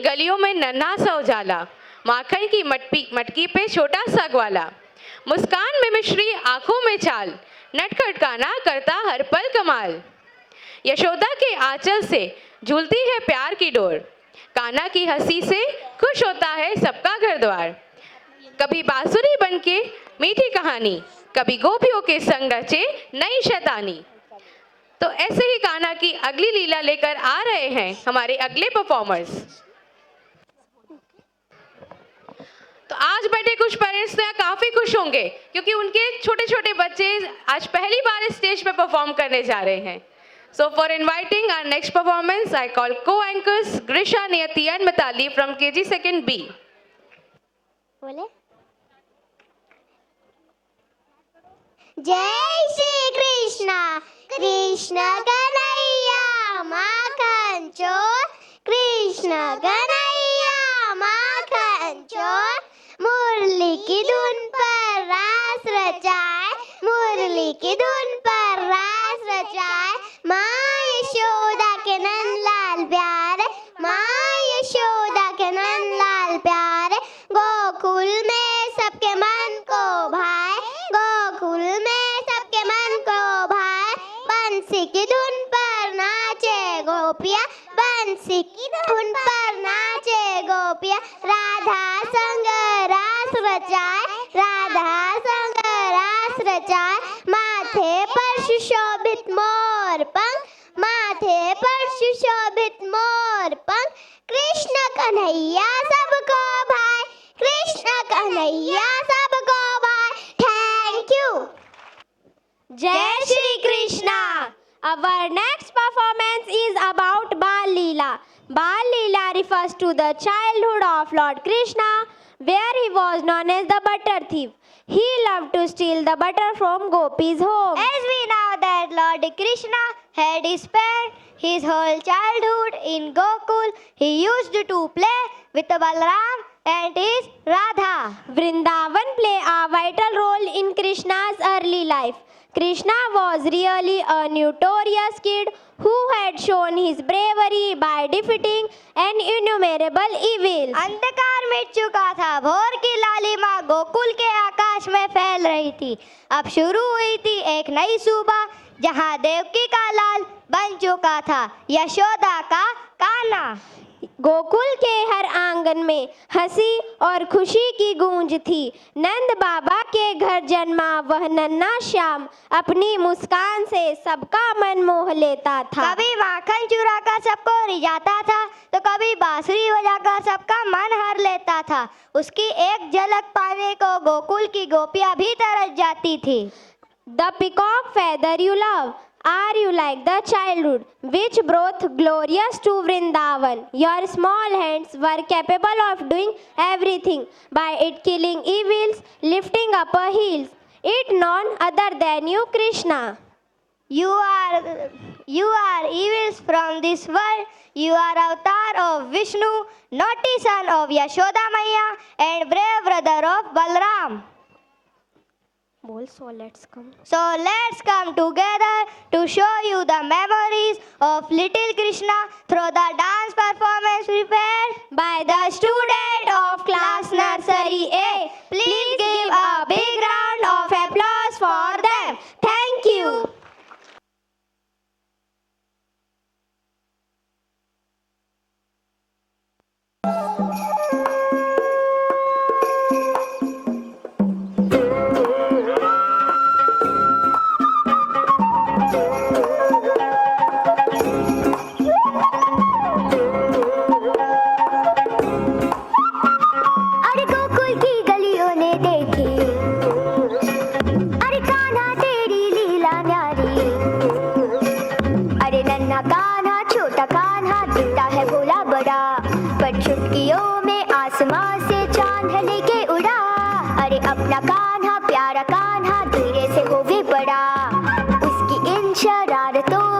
गलियों में नन्हा सा उजाला, माखन की मटकी पे छोटा सा ग्वाला, मुस्कान में मिश्री आंखों में चाल, नटखट कान्हा करता हर पल कमाल। यशोदा के आंचल से झूलती है प्यार की डोर, कान्हा की हंसी से खुश होता है सबका घर द्वार। कभी बांसुरी बनके मीठी कहानी, कभी गोपियों के संग रचे नई शैतानी। तो ऐसे ही कान्हा की अगली लीला लेकर आ रहे हैं हमारे अगले परफॉर्मर्स। तो आज बैठे कुछ पेरेंट्स तो काफी खुश होंगे क्योंकि उनके छोटे छोटे बच्चे आज पहली बार स्टेज पे परफॉर्म करने जा रहे हैं। So for inviting our next performance, I call co-anchors Grisha, Niyati and Mitali from KG 2nd B. बोले जय श्री कृष्णा कृष्ण कन्हैया माखन चोर, कृष्ण कन्हैया माखन चोर। मुरली की धुन पर रास रचाए, मुरली की धुन पर रास रचाए। माँ यशोदा के नंदलाल प्यारे, माँ यशोदा के नंदलाल प्यारे। गोकुल में सबके मन को भाए, गोकुल में सबके मन को भाए। बंसी की धुन पर नाचे गोपिया, बंसी की धुन पर नाचे गोपिया। राधा संग रास रचाए, राधा संग रास रचाए। माथे पर सुशोभित मोर पंख, माथे पर सुशोभित मोर पंख। कृष्ण कन्हैया सबको भाई, कृष्ण कन्हैया सबको भाई। Thank you. जय Shri Krishna. Our next performance is about Bal Leela. Bal Leela refers to the childhood of Lord Krishna, where he was known as the butter thief. He loved to steal the butter from gopis' home. As we know that Lord Krishna had spent his whole childhood in Gokul, he used to play with Balram and his Radha. Vrindavan play a vital role in Krishna's early life. Krishna was really a notorious kid who had shown his bravery by defeating an innumerable evils. अंधकार मिट चुका था, भोर की लालिमा गोकुल के आकाश में फैल रही थी। अब शुरू हुई थी एक नई सुबह जहाँ देवकी का लाल बन चुका था यशोदा का कान्हा। गोकुल के हर आंगन में हंसी और खुशी की गूंज थी। नंद बाबा के घर जन्मा वह नन्हा श्याम अपनी मुस्कान से सबका मन मोह लेता था। कभी माखन चुराकर सबको रिझाता था तो कभी बांसुरी बजाकर सबका मन हर लेता था। उसकी एक झलक पाने को गोकुल की गोपियां भी तरस जाती थी। The peacock feather you love, are you like the childhood which brought glorious to Vrindavan? Your small hands were capable of doing everything, by it killing evils, lifting up a hills. It none other than you, Krishna. You are evils from this world. You are avatar of Vishnu, naughty son of Yashoda Maiya, and brave brother of Balram. So let's come together to show you the memories of little Krishna through the dance performance prepared by the student of class nursery A. Please give a big round of applause for them. Thank you. अपना कान्हा प्यारा कान्हा धीरे से हो भी बड़ा, उसकी इन शरारतों